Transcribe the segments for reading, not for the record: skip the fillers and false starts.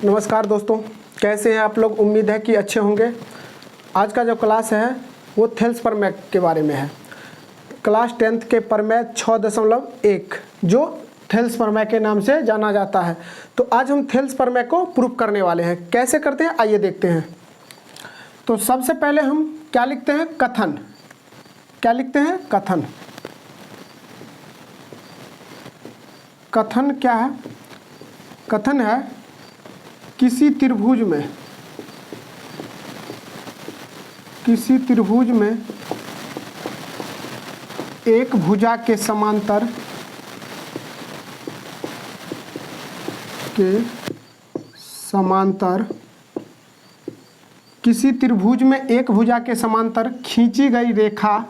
नमस्कार दोस्तों, कैसे हैं आप लोग। उम्मीद है कि अच्छे होंगे। आज का जो क्लास है वो थेल्स प्रमेय के बारे में है। क्लास 10th के प्रमेय 6.1 जो थेल्स प्रमेय के नाम से जाना जाता है। तो आज हम थेल्स प्रमेय को प्रूफ करने वाले हैं। कैसे करते हैं आइए देखते हैं। तो सबसे पहले हम क्या लिखते हैं, कथन। क्या लिखते हैं, कथन। कथन क्या है, कथन है किसी त्रिभुज में एक भुजा के समांतर किसी त्रिभुज में एक भुजा के समांतर खींची गई रेखा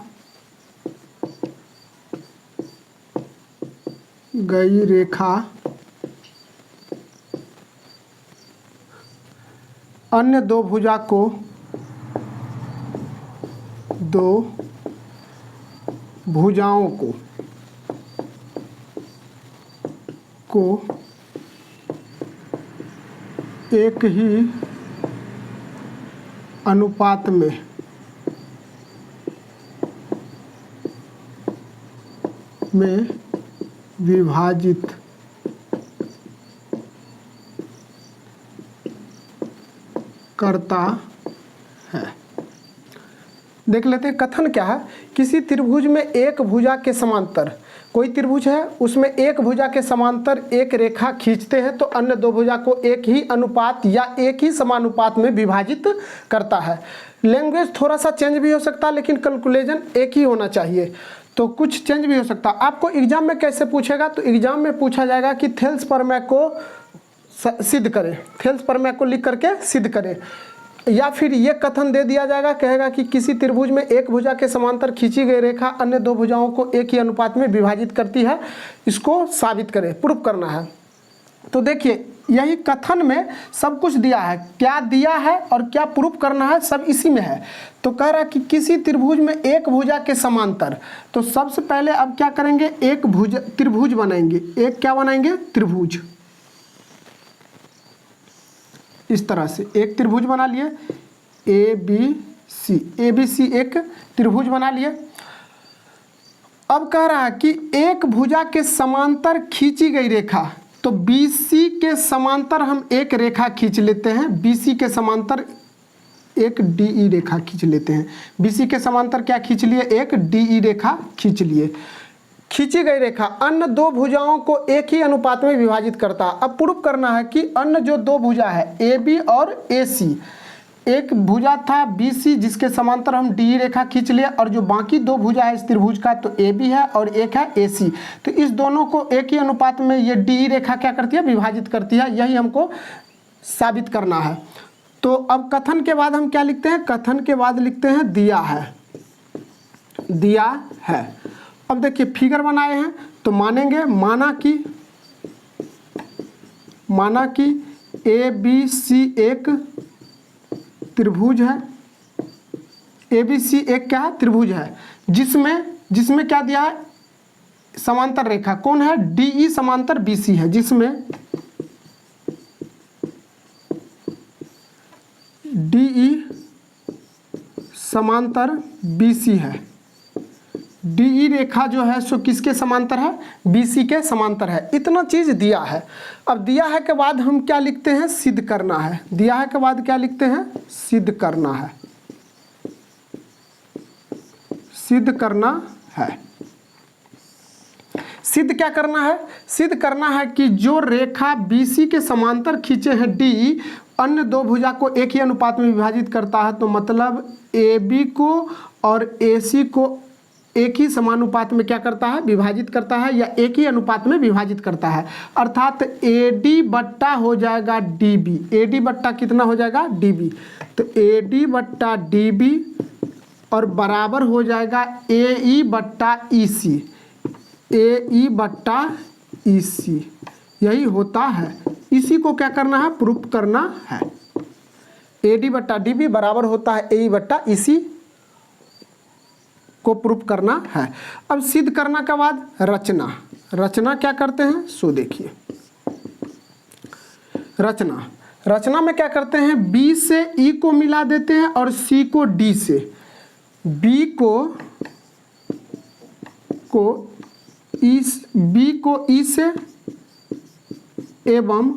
अन्य दो भुजाओं को एक ही अनुपात में विभाजित करता है। देख लेते हैं कथन क्या है। किसी त्रिभुज में एक भुजा के समांतर, कोई त्रिभुज है उसमें एक भुजा के समांतर एक रेखा खींचते हैं तो अन्य दो भुजा को एक ही अनुपात या एक ही समानुपात में विभाजित करता है। लैंग्वेज थोड़ा सा चेंज भी हो सकता है लेकिन कैलकुलेशन एक ही होना चाहिए। तो कुछ चेंज भी हो सकता है। आपको एग्जाम में कैसे पूछेगा, तो एग्जाम में पूछा जाएगा कि थेल्स प्रमेय को सिद्ध करें, थेल्स प्रमेय को लिख करके सिद्ध करें। या फिर ये कथन दे दिया जाएगा, कहेगा कि किसी त्रिभुज में एक भुजा के समांतर खींची गई रेखा अन्य दो भुजाओं को एक ही अनुपात में विभाजित करती है, इसको साबित करें, प्रूफ करना है। तो देखिए यही कथन में सब कुछ दिया है, क्या दिया है और क्या प्रूफ करना है सब इसी में है। तो कह रहा है कि किसी त्रिभुज में एक भुजा के समांतर, तो सबसे पहले अब क्या करेंगे, एक त्रिभुज बनाएंगे। एक क्या बनाएंगे, त्रिभुज। इस तरह से एक त्रिभुज बना लिए, ABC एक त्रिभुज बना लिए। अब कह रहा है कि एक भुजा के समांतर खींची गई रेखा, तो BC के समांतर हम एक रेखा खींच लेते हैं। BC के समांतर एक DE रेखा खींच लेते हैं। BC के समांतर क्या खींच लिए, एक DE रेखा खींच लिए। खींची गई रेखा अन्य दो भुजाओं को एक ही अनुपात में विभाजित करता है। अब प्रूफ करना है कि अन्य जो दो भुजा है AB और AC, एक भुजा था BC जिसके समांतर हम DE रेखा खींच लिए, और जो बाकी दो भुजा है इस त्रिभुज का तो AB है और एक है AC। तो इस दोनों को एक ही अनुपात में ये DE रेखा क्या करती है, विभाजित करती है। यही हमको साबित करना है। तो अब कथन के बाद हम क्या लिखते हैं, कथन के बाद लिखते हैं दिया है। अब देखिए फिगर बनाए हैं तो मानेंगे, माना कि ABC एक त्रिभुज है। ABC एक क्या है, त्रिभुज है, जिसमें क्या दिया है, समांतर रेखा कौन है, DE समांतर BC है, जिसमें DE समांतर BC है। DE रेखा जो है सो किसके समांतर है, BC के समांतर है। इतना चीज दिया है। अब दिया है के बाद हम क्या लिखते हैं, सिद्ध करना है। दिया है के बाद क्या लिखते हैं, सिद्ध करना है। सिद्ध करना है। सिद्ध क्या करना है, सिद्ध करना है कि जो रेखा BC के समांतर खींचे हैं DE अन्य दो भुजा को एक ही अनुपात में विभाजित करता है। तो मतलब AB को और AC को एक ही समानुपात में क्या करता है, विभाजित करता है, या एक ही अनुपात में विभाजित करता है। अर्थात AD बट्टा हो जाएगा DB। AD बट्टा कितना हो जाएगा, DB। तो AD बट्टा DB और बराबर हो जाएगा AE बट्टा EC। AE बट्टा EC यही होता है। इसी को क्या करना है, प्रूफ करना है। AD बट्टा DB बराबर होता है AE बट्टा EC को प्रूफ करना है। अब सिद्ध करना के बाद रचना क्या करते हैं, सो देखिए रचना रचना में क्या करते हैं, बी से ई को मिला देते हैं और सी को डी से, बी को ई से एवं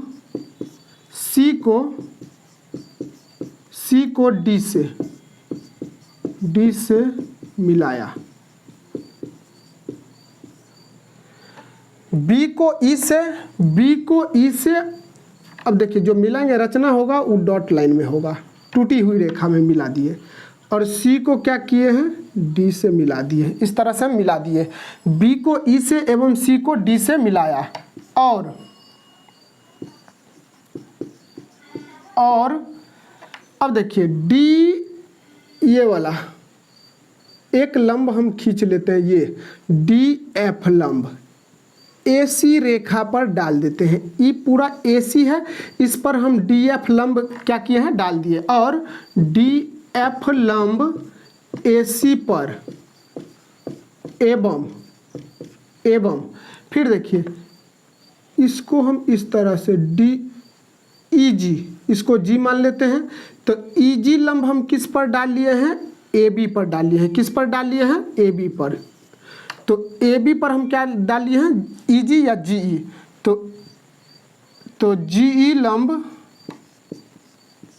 सी को डी से मिलाया। बी को ई से अब देखिए जो मिलाएंगे रचना होगा वो डॉट लाइन में होगा, टूटी हुई रेखा में मिला दिए, और सी को क्या किए हैं, डी से मिला दिए। इस तरह से मिला दिए, बी को ई से एवं सी को डी से मिलाया। और अब देखिए डी, ये वाला एक लंब हम खींच लेते हैं, ये डी एफ लंब AC रेखा पर डाल देते हैं। ये पूरा AC है, इस पर हम DF लंब क्या किए हैं, डाल दिए, और DF लंब AC पर एवं फिर देखिए इसको हम इस तरह से DEG, इसको G मान लेते हैं, तो EG लंब हम किस पर डाल लिए हैं, AB पर डाल लिए हैं। किस पर डाल लिए हैं, AB पर। तो AB पर हम क्या डाल लिए हैं, EG या GE, तो GE लंब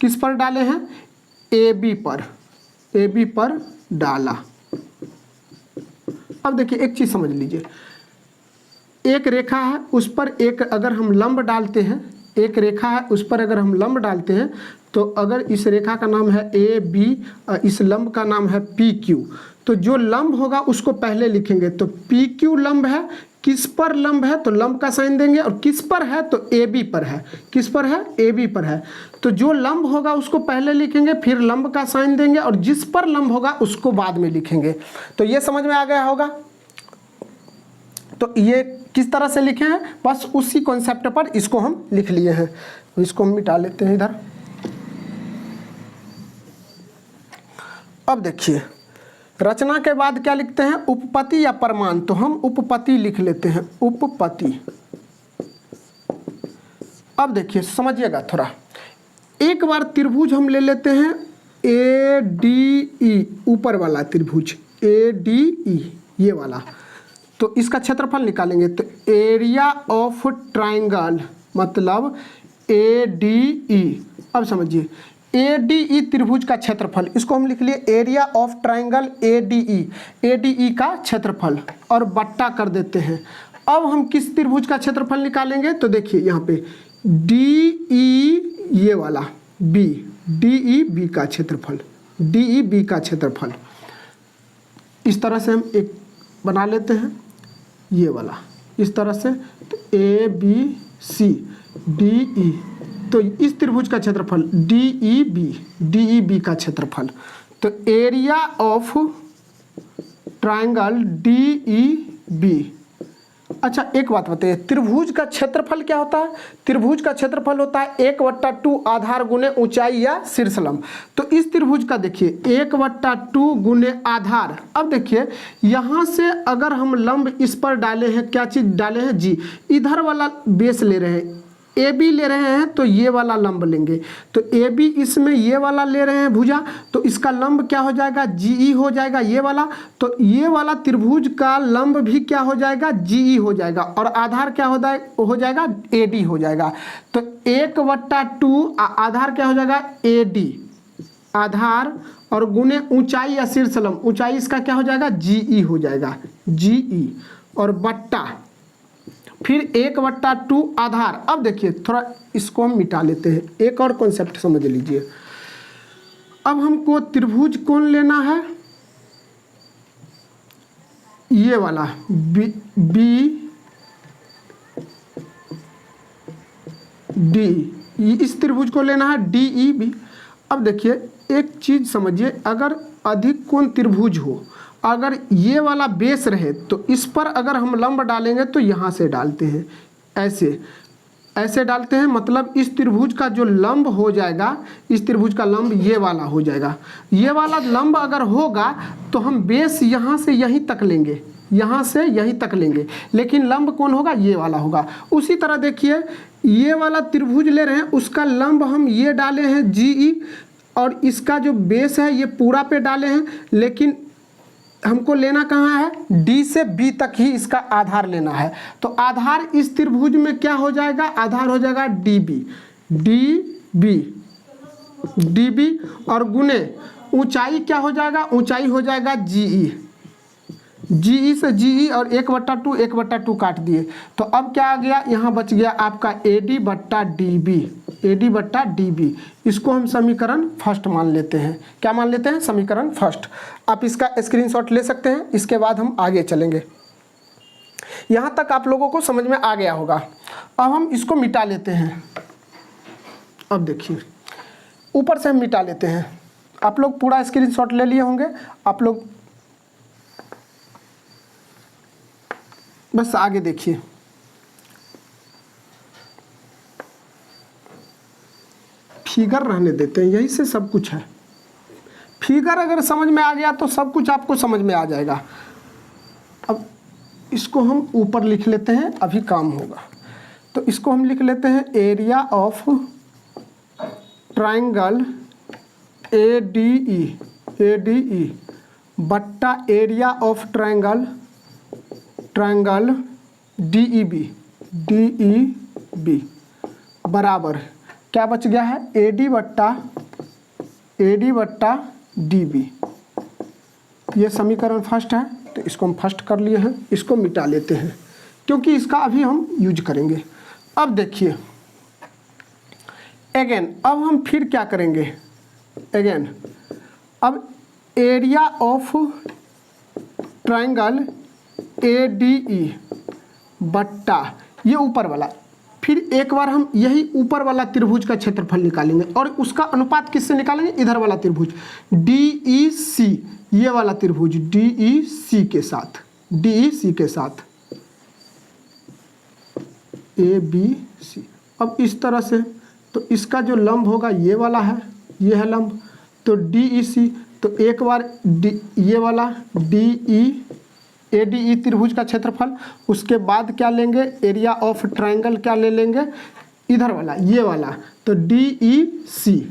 किस पर डाले हैं, AB पर डाला। अब देखिए एक चीज़ समझ लीजिए, एक रेखा है उस पर एक अगर हम लंब डालते हैं, एक रेखा है उस पर अगर हम लंब डालते हैं, तो अगर इस रेखा का नाम है AB और इस लंब का नाम है PQ, तो जो लंब होगा उसको पहले लिखेंगे। तो PQ लंब है, किस पर लंब है, तो लंब का साइन देंगे, और किस पर है, तो AB पर है। किस पर है, AB पर है। तो जो लंब होगा उसको पहले लिखेंगे, फिर लंब का साइन देंगे, और जिस पर लंब होगा उसको बाद में लिखेंगे। तो ये समझ में आ गया होगा। तो ये किस तरह से लिखे हैं, बस उसी कॉन्सेप्ट पर इसको हम लिख लिए हैं। इसको हम मिटा लेते हैं इधर। अब देखिए रचना के बाद क्या लिखते हैं, उपपत्ति या प्रमाण। तो हम उपपत्ति लिख लेते हैं, उपपत्ति। अब देखिए समझिएगा थोड़ा, एक बार त्रिभुज हम ले लेते हैं ADE, ऊपर वाला त्रिभुज ADE, ये वाला। तो इसका क्षेत्रफल निकालेंगे, तो एरिया ऑफ ट्राइंगल मतलब ADE। अब समझिए ADE त्रिभुज का क्षेत्रफल, इसको हम लिख लिए एरिया ऑफ ट्राइंगल ADE का क्षेत्रफल, और बट्टा कर देते हैं। अब हम किस त्रिभुज का क्षेत्रफल निकालेंगे, तो देखिए यहाँ पे DE, ये वाला DEB का क्षेत्रफल, DEB का क्षेत्रफल। इस तरह से हम एक बना लेते हैं, ये वाला इस तरह से, तो ABC DE, तो इस त्रिभुज का क्षेत्रफल DEB का क्षेत्रफल। तो एरिया ऑफ ट्राइंगल DEB। अच्छा एक बात बताइए, त्रिभुज का क्षेत्रफल क्या होता है, त्रिभुज का क्षेत्रफल होता है 1/2 आधार गुने ऊंचाई या शीर्षलंब। तो इस त्रिभुज का देखिए 1/2 गुने आधार। अब देखिए यहाँ से अगर हम लंब इस पर डाले हैं, क्या चीज़ डाले हैं, G, इधर वाला बेस ले रहे हैं, AB ले रहे हैं, तो ये वाला लंब लेंगे। तो AB इसमें ये वाला ले रहे हैं भुजा, तो इसका लंब क्या हो जाएगा, GE हो जाएगा ये वाला। तो ये वाला त्रिभुज का लंब भी क्या हो जाएगा, GE हो जाएगा, और आधार क्या हो जाएगा AD हो जाएगा। तो 1/2 आधार क्या हो जाएगा AD आधार, और गुने ऊंचाई या शीर्षलंब, ऊंचाई इसका क्या हो जाएगा GE हो जाएगा, GE, और बट्टा फिर 1/2 आधार। अब देखिए थोड़ा इसको हम मिटा लेते हैं, एक और कॉन्सेप्ट समझ लीजिए। अब हमको त्रिभुज कौन लेना है, ये वाला BD, इस त्रिभुज को लेना है DEB। अब देखिए एक चीज समझिए, अगर अधिक कोण त्रिभुज हो, अगर ये वाला बेस रहे, तो इस पर अगर हम लंब डालेंगे तो यहाँ से डालते हैं, ऐसे डालते हैं, मतलब इस त्रिभुज का जो लंब हो जाएगा, इस त्रिभुज का लंब ये वाला हो जाएगा। ये वाला लंब अगर होगा तो हम बेस यहाँ से यहीं तक लेंगे, यहाँ से यहीं तक लेंगे, लेकिन लंब कौन होगा, ये वाला होगा। उसी तरह देखिए ये वाला त्रिभुज ले रहे हैं, उसका लंब हम ये डाले हैं GE, और इसका जो बेस है ये पूरा पे डाले हैं, लेकिन हमको लेना कहाँ है, D से B तक ही इसका आधार लेना है। तो आधार इस त्रिभुज में क्या हो जाएगा, आधार हो जाएगा DB, और गुने ऊंचाई क्या हो जाएगा, ऊंचाई हो जाएगा GE से GE और 1/2 काट दिए, तो अब क्या आ गया, यहाँ बच गया आपका AD/DB। इसको हम समीकरण फर्स्ट मान लेते हैं। क्या मान लेते हैं, समीकरण फर्स्ट। आप इसका स्क्रीनशॉट ले सकते हैं, इसके बाद हम आगे चलेंगे। यहाँ तक आप लोगों को समझ में आ गया होगा। अब हम इसको मिटा लेते हैं। अब देखिए ऊपर से हम मिटा लेते हैं। आप लोग पूरा स्क्रीनशॉट ले लिए होंगे, आप लोग बस आगे देखिए। फिगर रहने देते हैं, यही से सब कुछ है। फिगर अगर समझ में आ गया तो सब कुछ आपको समझ में आ जाएगा। अब इसको हम ऊपर लिख लेते हैं, अभी काम होगा। तो इसको हम लिख लेते हैं एरिया ऑफ ट्राइंगल ADE बट्टा एरिया ऑफ ट्राइंगल DEB बराबर क्या बच गया है, AD बट्टा DB। ये समीकरण फर्स्ट है, तो इसको हम फर्स्ट कर लिए हैं। इसको मिटा लेते हैं क्योंकि इसका अभी हम यूज करेंगे। अब देखिए अगेन, अब हम फिर क्या करेंगे, अगेन अब एरिया ऑफ ट्राइंगल ADE बट्टा ये ऊपर वाला, फिर एक बार हम यही ऊपर वाला त्रिभुज का क्षेत्रफल निकालेंगे, और उसका अनुपात किससे निकालेंगे, इधर वाला त्रिभुज DEC, ये वाला त्रिभुज DEC के साथ ABC। अब इस तरह से, तो इसका जो लंब होगा ये वाला है, ये है लंब, तो DEC, तो एक बार ये वाला ADE त्रिभुज का क्षेत्रफल, उसके बाद क्या लेंगे, एरिया ऑफ ट्राइंगल क्या ले लेंगे, इधर वाला ये वाला, तो DEC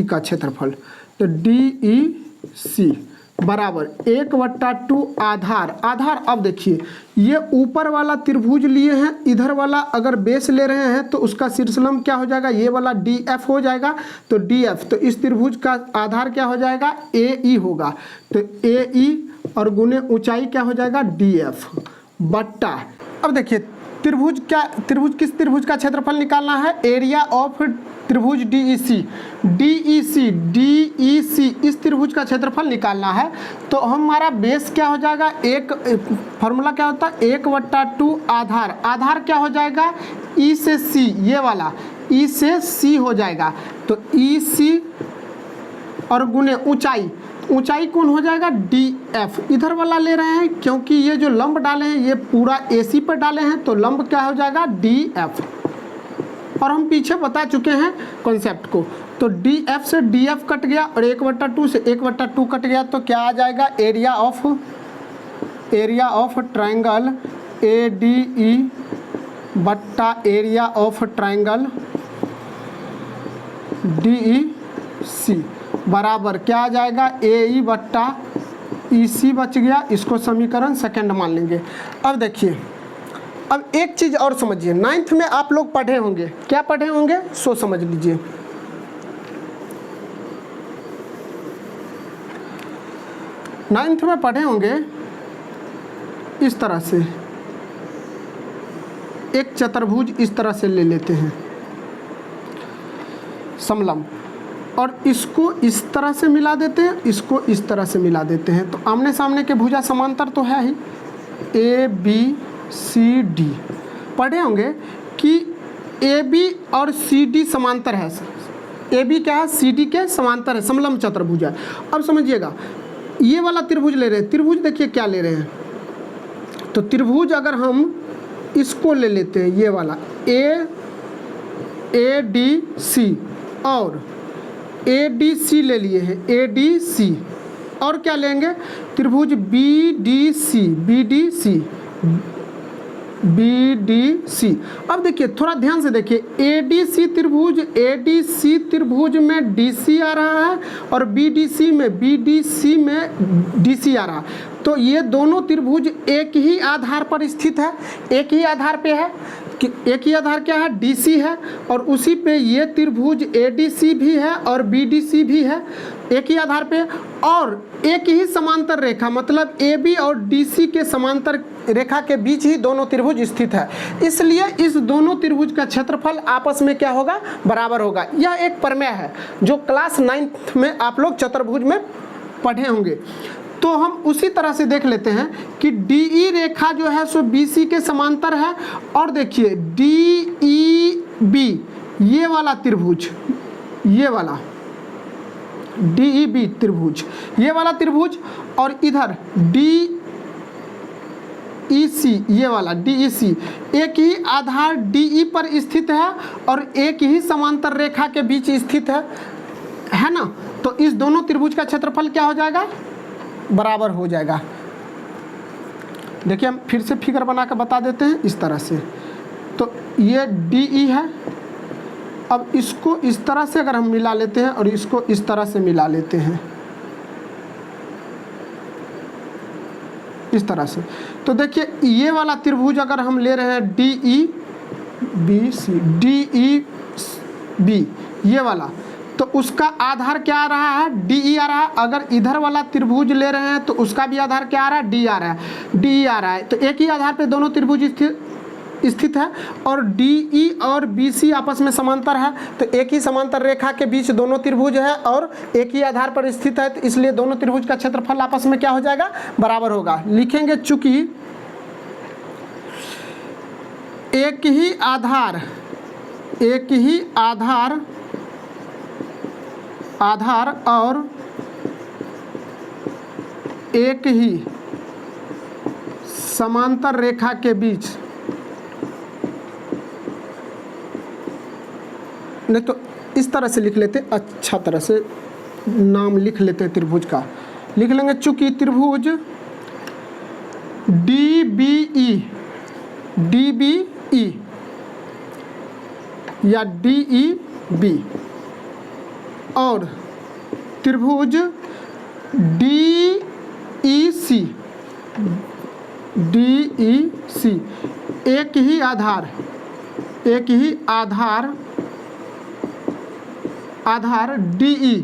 का क्षेत्रफल, तो DEC बराबर 1/2 आधार। अब देखिए ये ऊपर वाला त्रिभुज लिए हैं, इधर वाला अगर बेस ले रहे हैं तो उसका शीर्षलंब क्या हो जाएगा, ये वाला DF हो जाएगा, तो DF, तो इस त्रिभुज का आधार क्या हो जाएगा, AE होगा, तो AE और गुने ऊंचाई क्या हो जाएगा, DF बट्टा। अब देखिए त्रिभुज किस त्रिभुज का क्षेत्रफल निकालना है, एरिया ऑफ त्रिभुज DEC इस त्रिभुज का क्षेत्रफल निकालना है। तो हमारा बेस क्या हो जाएगा, एक फॉर्मूला क्या होता है, 1/2 आधार क्या हो जाएगा, E से C, ये वाला E से C हो जाएगा, तो EC और गुने ऊंचाई कौन हो जाएगा, DF। इधर वाला ले रहे हैं क्योंकि ये जो लंब डाले हैं ये पूरा AC पर डाले हैं, तो लंब क्या हो जाएगा, DF। और हम पीछे बता चुके हैं कॉन्सेप्ट को, तो DF से DF कट गया और 1/2 से 1/2 कट गया, तो क्या आ जाएगा, एरिया ऑफ ट्राइंगल ADE बट्टा एरिया ऑफ ट्राइंगल DEC बराबर क्या आ जाएगा, AE बट्टा EC बच गया। इसको समीकरण सेकंड मान लेंगे। अब देखिए, अब एक चीज़ और समझिए, 9th में आप लोग पढ़े होंगे, क्या पढ़े होंगे सो समझ लीजिए। 9th में पढ़े होंगे इस तरह से, एक चतुर्भुज इस तरह से ले लेते हैं समलंब, और इसको इस तरह से मिला देते हैं, इसको इस तरह से मिला देते हैं, तो आमने सामने के भुजा समांतर तो है ही, ABCD पढ़े होंगे कि AB और CD समांतर है। AB क्या है, CD के समांतर है, समलंब चतुर्भुज है। अब समझिएगा, ये वाला त्रिभुज ले रहे हैं, त्रिभुज देखिए क्या ले रहे हैं, तो त्रिभुज अगर हम इसको ले लेते हैं, ये वाला ADC और ADC ले लिए हैं, ADC और क्या लेंगे, त्रिभुज BDC। अब देखिए थोड़ा ध्यान से देखिए, ADC त्रिभुज में DC आ रहा है और BDC में DC आ रहा है। तो ये दोनों त्रिभुज एक ही आधार पर स्थित है, एक ही आधार पे है कि एक ही आधार क्या है, DC है, और उसी पे ये त्रिभुज ADC भी है और BDC भी है, एक ही आधार पे, और एक ही समांतर रेखा मतलब AB और DC के समांतर रेखा के बीच ही दोनों त्रिभुज स्थित है। इसलिए इस दोनों त्रिभुज का क्षेत्रफल आपस में क्या होगा, बराबर होगा। यह एक प्रमेय है जो क्लास 9th में आप लोग चतुर्भुज में पढ़े होंगे। तो हम उसी तरह से देख लेते हैं कि DE रेखा जो है सो BC के समांतर है, और देखिए DEB ये वाला त्रिभुज, ये वाला DEB त्रिभुज, ये वाला त्रिभुज, और इधर DEC ये वाला DEC एक ही आधार DE पर स्थित है और एक ही समांतर रेखा के बीच स्थित है ना। तो इस दोनों त्रिभुज का क्षेत्रफल क्या हो जाएगा, बराबर हो जाएगा। देखिए हम फिर से फिगर बना कर बता देते हैं इस तरह से। तो ये DE है, अब इसको इस तरह से अगर हम मिला लेते हैं और इसको इस तरह से मिला लेते हैं इस तरह से, तो देखिए ये वाला त्रिभुज अगर हम ले रहे हैं DEB ये वाला, तो उसका आधार क्या आ रहा है, DE आ रहा है। अगर इधर वाला त्रिभुज ले रहे हैं तो उसका भी आधार क्या आ रहा है, DE आ रहा है। तो एक ही आधार पे दोनों त्रिभुज स्थित है, और DE और BC आपस में समांतर है, तो एक ही समांतर रेखा के बीच दोनों त्रिभुज है और एक ही आधार पर स्थित है, तो इसलिए दोनों त्रिभुज का क्षेत्रफल आपस में क्या हो जाएगा, बराबर होगा। लिखेंगे चूंकि एक ही आधार और एक ही समांतर रेखा के बीच, नहीं तो इस तरह से लिख लेते, अच्छा तरह से नाम लिख लेते हैं त्रिभुज का, लिख लेंगे चूंकि त्रिभुज DBE या DEB और त्रिभुज DEC एक ही आधार DE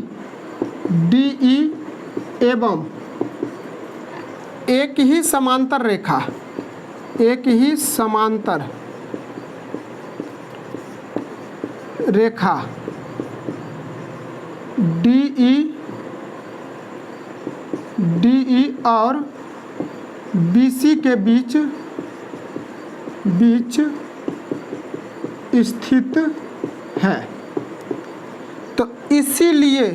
एवं एक ही समांतर रेखा DE और BC के बीच स्थित है। तो इसीलिए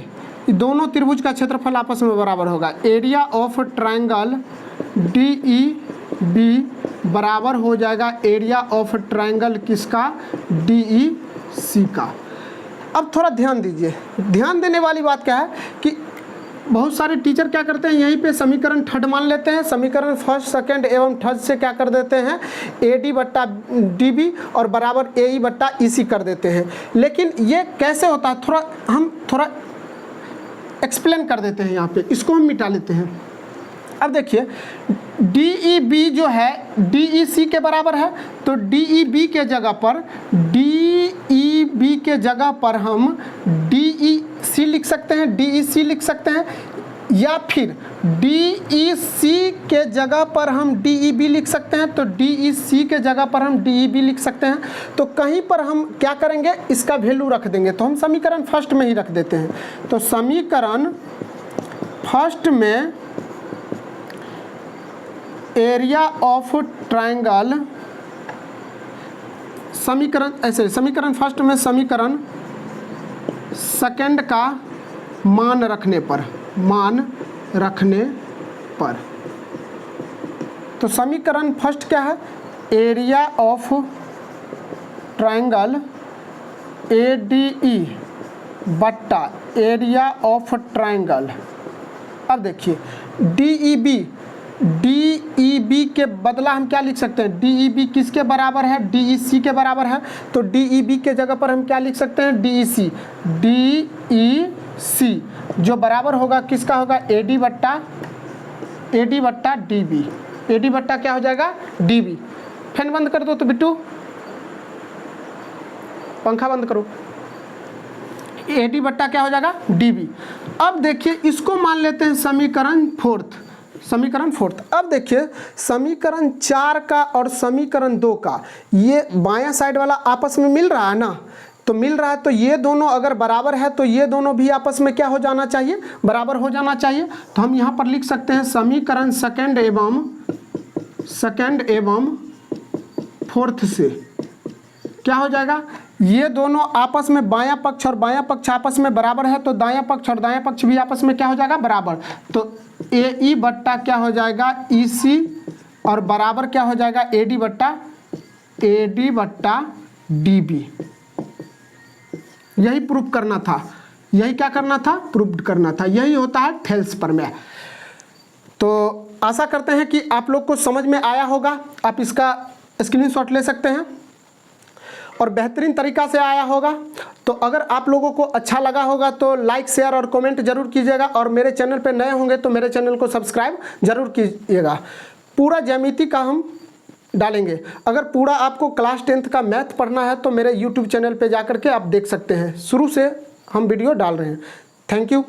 दोनों त्रिभुज का क्षेत्रफल आपस में बराबर होगा। एरिया ऑफ ट्रायंगल DEB बराबर हो जाएगा एरिया ऑफ ट्रायंगल किसका, DEC का। अब थोड़ा ध्यान दीजिए, ध्यान देने वाली बात क्या है कि बहुत सारे टीचर क्या करते हैं, यहीं पे समीकरण थर्ड मान लेते हैं, समीकरण फर्स्ट सेकंड एवं थर्ड से क्या कर देते हैं, AD बट्टा DB और बराबर AE बट्टा EC कर देते हैं। लेकिन ये कैसे होता है, हम थोड़ा एक्सप्लेन कर देते हैं यहाँ पे, इसको हम मिटा लेते हैं। अब देखिए DEB जो है DEC के बराबर है, तो DEB के जगह पर हम DEC लिख सकते हैं, DEC लिख सकते हैं, या फिर DEC के जगह पर हम DEB लिख सकते हैं, तो DEC के जगह पर हम DEB लिख सकते हैं। तो कहीं पर हम क्या करेंगे, इसका वैल्यू रख देंगे, तो हम समीकरण फर्स्ट में ही रख देते हैं। तो समीकरण फर्स्ट में एरिया ऑफ ट्रायंगल, समीकरण फर्स्ट में समीकरण सेकंड का मान रखने पर, तो समीकरण फर्स्ट क्या है, एरिया ऑफ ट्रायंगल ADE बट्टा एरिया ऑफ ट्रायंगल। अब देखिए DEB, DEB के बदला हम क्या लिख सकते हैं? DEB किसके बराबर है? DEC के बराबर है। तो DEB के जगह पर हम क्या लिख सकते हैं? DEC, DEC जो बराबर होगा किसका होगा? AD बट्टा DB। AD बट्टा क्या हो जाएगा? DB। फैन बंद कर दो तो बिट्टू, पंखा बंद करो। AD बट्टा क्या हो जाएगा? DB। अब देखिए इसको मान लेते हैं समीकरण फोर्थ। अब देखिए समीकरण 4 का और समीकरण 2 का ये बायां साइड वाला आपस में मिल रहा है ना, तो मिल रहा है, तो ये दोनों अगर बराबर है तो ये दोनों भी आपस में क्या हो जाना चाहिए? बराबर हो जाना चाहिए। तो हम यहाँ पर लिख सकते हैं समीकरण सेकंड एवं फोर्थ से क्या हो जाएगा? ये दोनों आपस में बायां पक्ष और बायां पक्ष आपस में बराबर है, तो दायां पक्ष और दायां पक्ष भी आपस में क्या हो जाएगा? बराबर। तो AE बट्टा क्या हो जाएगा? EC और बराबर क्या हो जाएगा? AD बट्टा DB। यही प्रूफ करना था, यही क्या करना था? प्रूफ करना था। यही होता है थेल्स प्रमेय। तो आशा करते हैं कि आप लोग को समझ में आया होगा। आप इसका स्क्रीनशॉट ले सकते हैं और बेहतरीन तरीका से आया होगा। तो अगर आप लोगों को अच्छा लगा होगा तो लाइक, शेयर और कमेंट जरूर कीजिएगा, और मेरे चैनल पे नए होंगे तो मेरे चैनल को सब्सक्राइब जरूर कीजिएगा। पूरा ज्यामिति का हम डालेंगे। अगर पूरा आपको क्लास 10th का मैथ पढ़ना है तो मेरे YouTube चैनल पे जाकर के आप देख सकते हैं, शुरू से हम वीडियो डाल रहे हैं। Thank you.